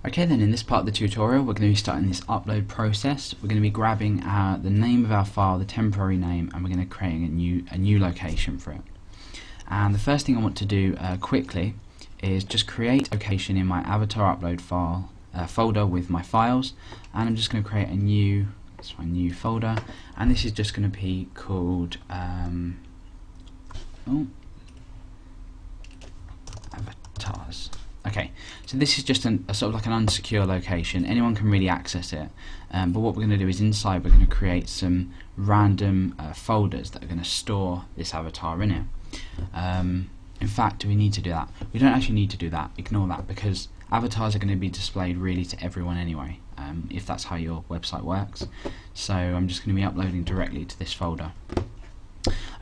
Okay, then in this part of the tutorial we're going to be starting this upload process. We're going to be grabbing the name of our file, the temporary name, and we're going to create a new location for it. And the first thing I want to do quickly is just create a location in my avatar upload file folder with my files, and I'm just going to create a new folder, and this is just going to be called avatars. Okay, so this is just a sort of like an unsecure location. Anyone can really access it, but what we're going to do is inside we're going to create some random folders that are going to store this avatar in it. In fact, do we need to do that? We don't actually need to do that. Ignore that, because avatars are going to be displayed really to everyone anyway, if that's how your website works. So I'm just going to be uploading directly to this folder.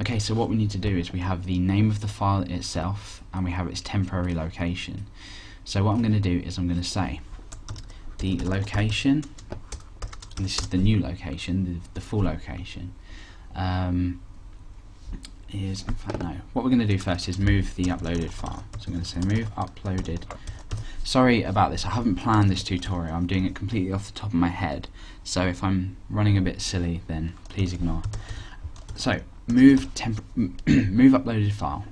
Okay, so what we need to do is we have the name of the file itself and we have its temporary location. So what I'm going to do is I'm going to say the location, and this is the new location, the full location, is, in fact no, what we're going to do first is move the uploaded file. So I'm going to say move uploaded. Sorry about this, I haven't planned this tutorial, I'm doing it completely off the top of my head, so if I'm running a bit silly then please ignore. So move uploaded file.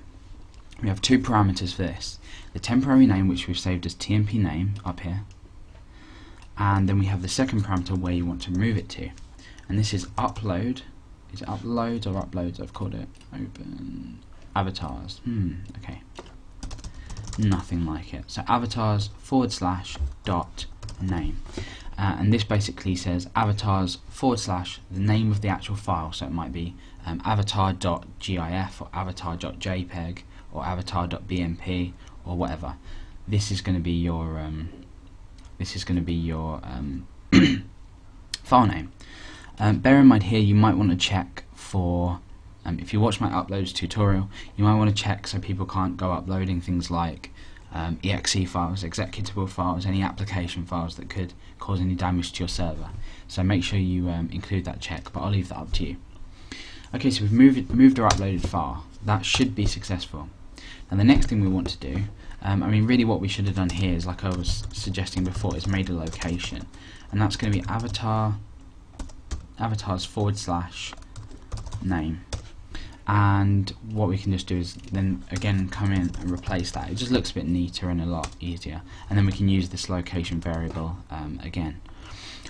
We have two parameters for this: the temporary name, which we've saved as TMP name up here, and then we have the second parameter where you want to move it to, and this is upload. Is it uploads or uploads? I've called it open avatars. Okay, nothing like it. So avatars /.name, and this basically says avatars / the name of the actual file. So it might be avatar.gif or avatar.jpg or avatar.bmp or whatever. This is going to be your file name. Bear in mind here you might want to check for, if you watch my uploads tutorial, you might want to check so people can't go uploading things like exe files, executable files, any application files that could cause any damage to your server. So make sure you include that check, but I'll leave that up to you. Okay, so we've moved our uploaded file. That should be successful. And the next thing we want to do, I mean really what we should have done here is, like I was suggesting before, is made a location, and that's going to be avatars /name. And what we can just do is then again come in and replace that. It just looks a bit neater and a lot easier, and then we can use this location variable again.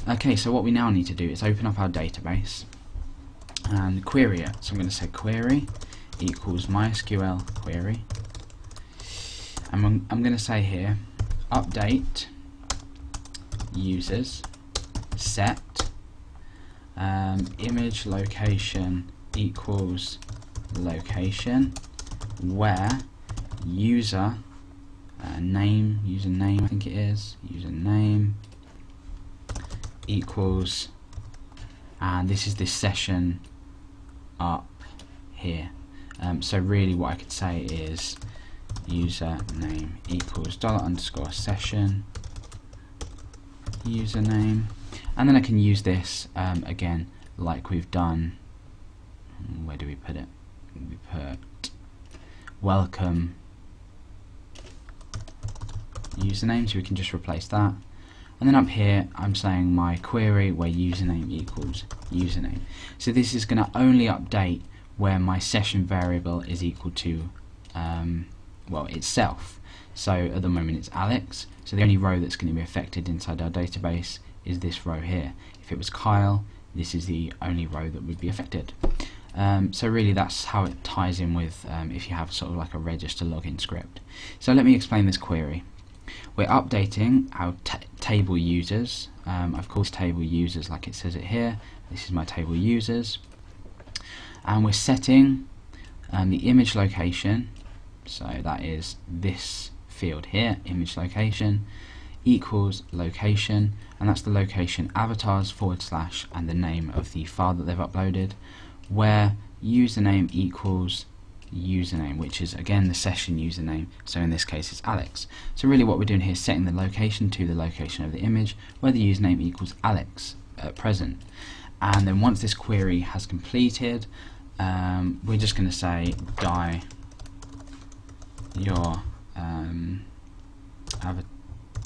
Okay, so what we now need to do is open up our database and query it. So I'm going to say query equals MySQL query, and I'm going to say here update users set image location equals location where username I think it is, username equals, and this is this session up here. So really what I could say is username equals $_session username, and then I can use this again like we've done. Where do we put it? We put welcome username, so we can just replace that. And then up here I'm saying my query where username equals username. So this is going to only update where my session variable is equal to well, itself. So at the moment it's Alex, so the only row that's going to be affected inside our database is this row here. If it was Kyle, this is the only row that would be affected. So really that's how it ties in with if you have sort of like a register login script. So let me explain this query. We're updating our table users. I've called table users like it says it here. This is my table users, and we're setting the image location, so that is this field here, image location equals location, and that's the location avatars / and the name of the file that they've uploaded, where username equals username, which is again the session username, so in this case it's Alex. So really what we're doing here is setting the location to the location of the image where the username equals Alex at present. And then once this query has completed, we're just going to say die your avatar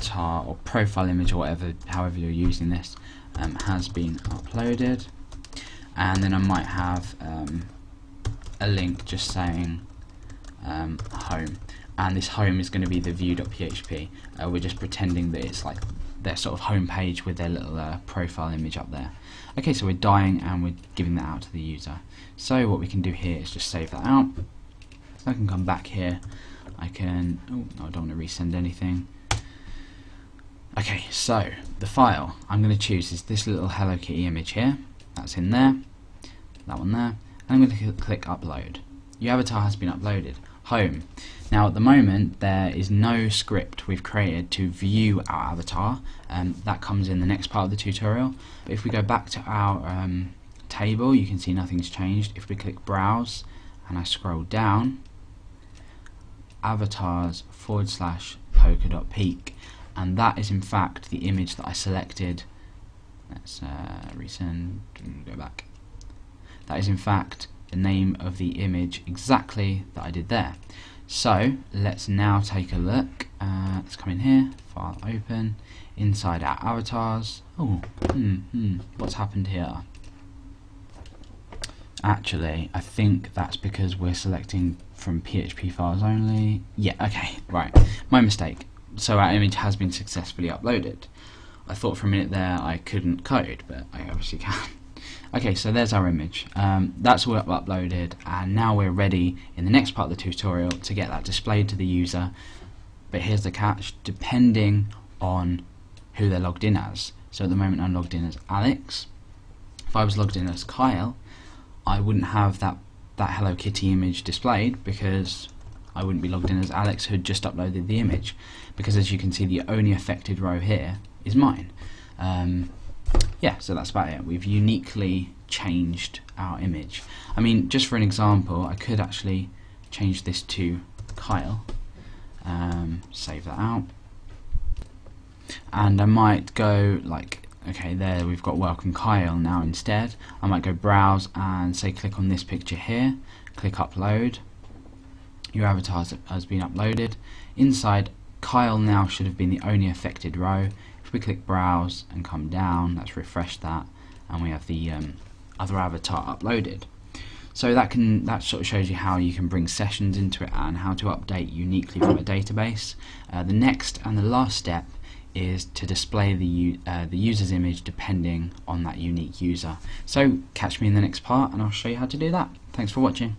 avatar or profile image or whatever, however you're using this, has been uploaded. And then I might have a link just saying home, and this home is going to be the view.php. We're just pretending that it's like their sort of home page with their little profile image up there. Okay, so we're dying and we're giving that out to the user. So what we can do here is just save that out. So I can come back here, I can, oh no, I don't want to resend anything. Okay, so the file I'm going to choose is this little Hello Kitty image here. That's in there, that one there, and I'm going to click upload. Your avatar has been uploaded. Home. Now at the moment there is no script we've created to view our avatar, and that comes in the next part of the tutorial. But if we go back to our table, you can see nothing's changed. If we click browse and I scroll down, avatars /poker.peak, and that is in fact the image that I selected. Let's resend, go back. That is in fact the name of the image exactly that I did there. So let's now take a look. Let's come in here, file open, inside our avatars. Oh, what's happened here? Actually, I think that's because we're selecting from PHP files only. Yeah, okay, right, my mistake. So our image has been successfully uploaded. I thought for a minute there I couldn't code, but I obviously can. Okay, so there's our image. That's all uploaded, and now we're ready in the next part of the tutorial to get that displayed to the user. But here's the catch, depending on who they're logged in as. So at the moment I'm logged in as Alex. If I was logged in as Kyle, I wouldn't have that Hello Kitty image displayed, because I wouldn't be logged in as Alex who had just uploaded the image, because as you can see the only affected row here is mine. Yeah, so that's about it. We've uniquely changed our image. I mean, just for an example, I could actually change this to Kyle, save that out, and I might go like, okay, there we've got welcome Kyle. Now instead I might go browse and say click on this picture here, click upload. Your avatar has been uploaded. Inside, Kyle now should have been the only affected row. If we click browse and come down, let's refresh that, and we have the other avatar uploaded. So that sort of shows you how you can bring sessions into it and how to update uniquely from a database. The next and the last step is to display the user's image depending on that unique user. So catch me in the next part and I'll show you how to do that. Thanks for watching.